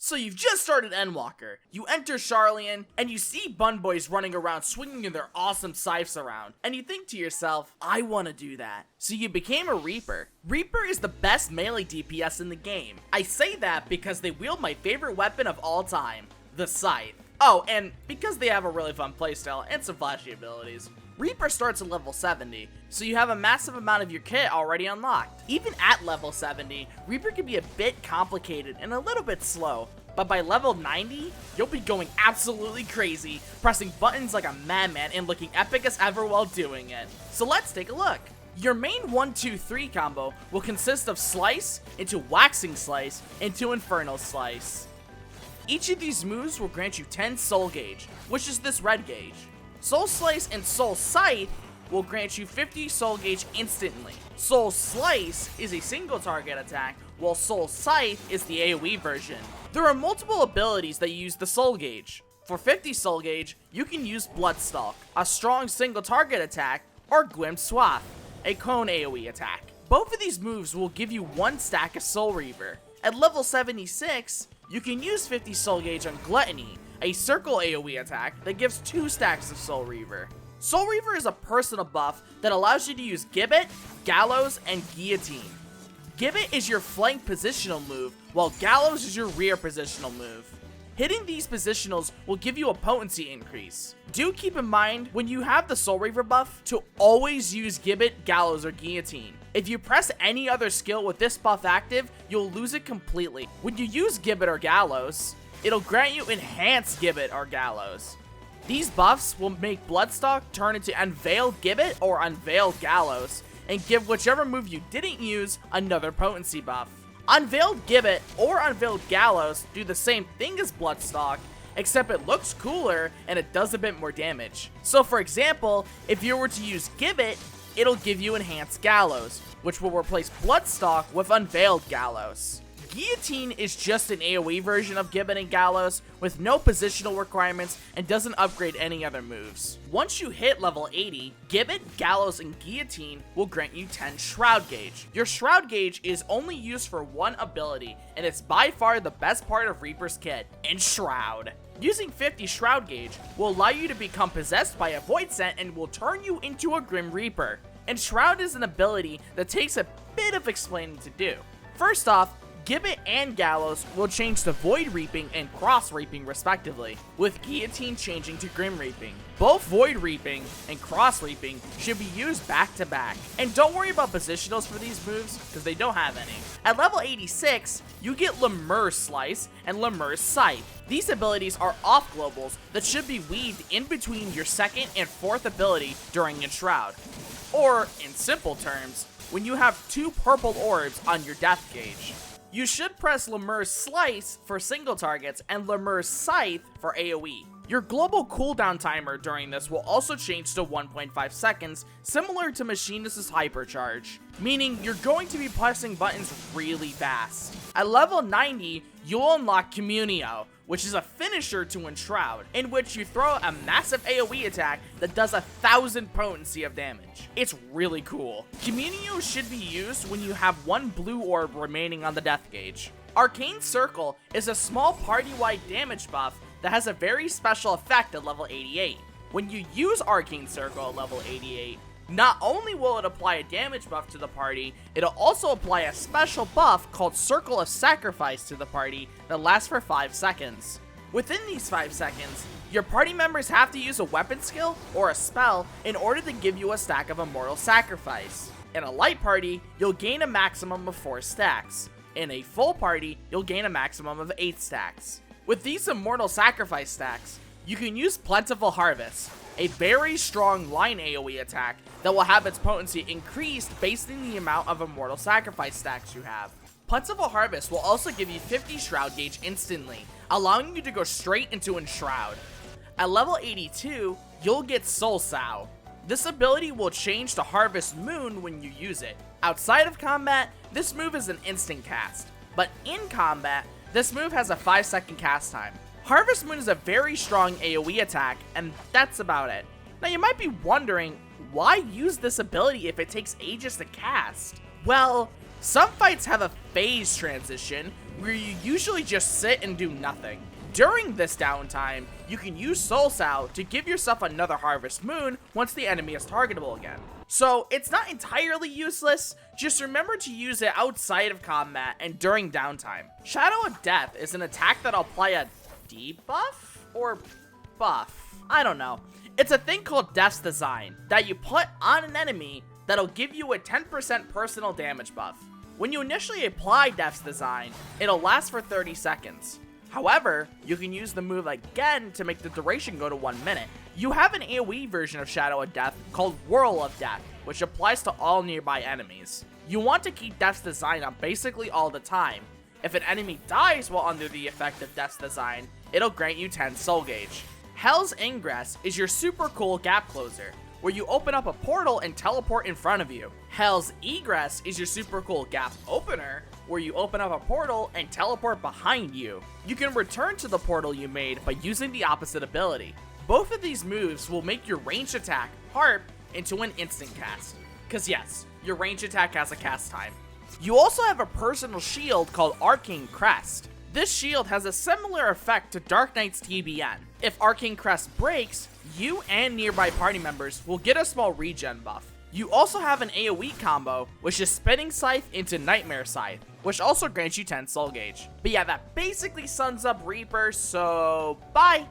So you've just started Endwalker, you enter Charlian, and you see Bun Boys running around swinging their awesome scythes around, and you think to yourself, I want to do that. So you became a Reaper. Reaper is the best melee DPS in the game. I say that because they wield my favorite weapon of all time, the scythe. Oh, and because they have a really fun playstyle and some flashy abilities. Reaper starts at level 70, so you have a massive amount of your kit already unlocked. Even at level 70, Reaper can be a bit complicated and a little bit slow, but by level 90, you'll be going absolutely crazy, pressing buttons like a madman and looking epic as ever while doing it. So let's take a look. Your main 1-2-3 combo will consist of Slice into Waxing Slice into Infernal Slice. Each of these moves will grant you 10 Soul Gauge, which is this red gauge. Soul Slice and Soul Scythe will grant you 50 Soul Gauge instantly. Soul Slice is a single target attack, while Soul Scythe is the AoE version. There are multiple abilities that use the Soul Gauge. For 50 Soul Gauge, you can use Bloodstalk, a strong single target attack, or Gwyn Swath, a cone AoE attack. Both of these moves will give you 1 stack of Soul Reaver. At level 76, you can use 50 Soul Gauge on Gluttony, a circle AoE attack that gives 2 stacks of Soul Reaver. Soul Reaver is a personal buff that allows you to use Gibbet, Gallows, and Guillotine. Gibbet is your flank positional move, while Gallows is your rear positional move. Hitting these positionals will give you a potency increase. Do keep in mind, when you have the Soul Reaver buff, to always use Gibbet, Gallows, or Guillotine. If you press any other skill with this buff active, you'll lose it completely. When you use Gibbet or Gallows, it'll grant you Enhanced Gibbet or Gallows. These buffs will make Bloodstock turn into Unveiled Gibbet or Unveiled Gallows, and give whichever move you didn't use another potency buff. Unveiled Gibbet or Unveiled Gallows do the same thing as Bloodstock, except it looks cooler and it does a bit more damage. So for example, if you were to use Gibbet, it'll give you Enhanced Gallows, which will replace Bloodstock with Unveiled Gallows. Guillotine is just an AoE version of Gibbet and Gallows with no positional requirements and doesn't upgrade any other moves. Once you hit level 80, Gibbet, Gallows, and Guillotine will grant you 10 Shroud Gauge. Your Shroud Gauge is only used for one ability, and it's by far the best part of Reaper's kit, Enshroud. Using 50 Shroud Gauge will allow you to become possessed by a Void Scent and will turn you into a Grim Reaper. Enshroud is an ability that takes a bit of explaining to do. First off, Gibbet and Gallows will change to Void Reaping and Cross Reaping respectively, with Guillotine changing to Grim Reaping. Both Void Reaping and Cross Reaping should be used back to back. And don't worry about positionals for these moves, because they don't have any. At level 86, you get Lemur's Slice and Lemur's Scythe. These abilities are off globals that should be weaved in between your second and fourth ability during Enshroud. Or, in simple terms, when you have 2 purple orbs on your death gauge. You should press Lemur's Slice for single targets and Lemur's Scythe for AoE. Your global cooldown timer during this will also change to 1.5 seconds, similar to Machinist's Hypercharge, meaning you're going to be pressing buttons really fast. At level 90, you'll unlock Communio, which is a finisher to Enshroud, in which you throw a massive AoE attack that does 1,000 potency of damage. It's really cool. Communio should be used when you have 1 blue orb remaining on the death gauge. Arcane Circle is a small party-wide damage buff that has a very special effect at level 88. When you use Arcane Circle at level 88, not only will it apply a damage buff to the party, it'll also apply a special buff called Circle of Sacrifice to the party that lasts for 5 seconds. Within these 5 seconds, your party members have to use a weapon skill or a spell in order to give you a stack of Immortal Sacrifice. In a light party, you'll gain a maximum of 4 stacks. In a full party, you'll gain a maximum of 8 stacks. With these Immortal Sacrifice stacks, you can use Plentiful Harvest, a very strong line AoE attack that will have its potency increased based on the amount of Immortal Sacrifice stacks you have. Plentiful Harvest will also give you 50 Shroud Gauge instantly, allowing you to go straight into Enshroud. At level 82, you'll get Soul Sow. This ability will change to Harvest Moon when you use it. Outside of combat, this move is an instant cast, but in combat, this move has a 5-second cast time. Harvest Moon is a very strong AoE attack, and that's about it. Now you might be wondering, why use this ability if it takes ages to cast? Well, some fights have a phase transition where you usually just sit and do nothing. During this downtime, you can use Soul Sow to give yourself another Harvest Moon once the enemy is targetable again. So it's not entirely useless, just remember to use it outside of combat and during downtime. Shadow of Death is an attack that'll apply a debuff or buff, I don't know. It's a thing called Death's Design that you put on an enemy that'll give you a 10% personal damage buff. When you initially apply Death's Design, it'll last for 30 seconds. However, you can use the move again to make the duration go to 1 minute. You have an AoE version of Shadow of Death called Whirl of Death, which applies to all nearby enemies. You want to keep Death's Design on basically all the time. If an enemy dies while under the effect of Death's Design, it'll grant you 10 soul gauge. Hell's Ingress is your super cool gap closer, where you open up a portal and teleport in front of you. Hell's Egress is your super cool gap opener, where you open up a portal and teleport behind you. You can return to the portal you made by using the opposite ability. Both of these moves will make your ranged attack, Harp, into an instant cast. Cause yes, your ranged attack has a cast time. You also have a personal shield called Arcane Crest. This shield has a similar effect to Dark Knight's TBN. If Arcane Crest breaks, you and nearby party members will get a small regen buff. You also have an AoE combo, which is Spinning Scythe into Nightmare Scythe, which also grants you 10 soul gauge. But yeah, that basically sums up Reaper, so bye!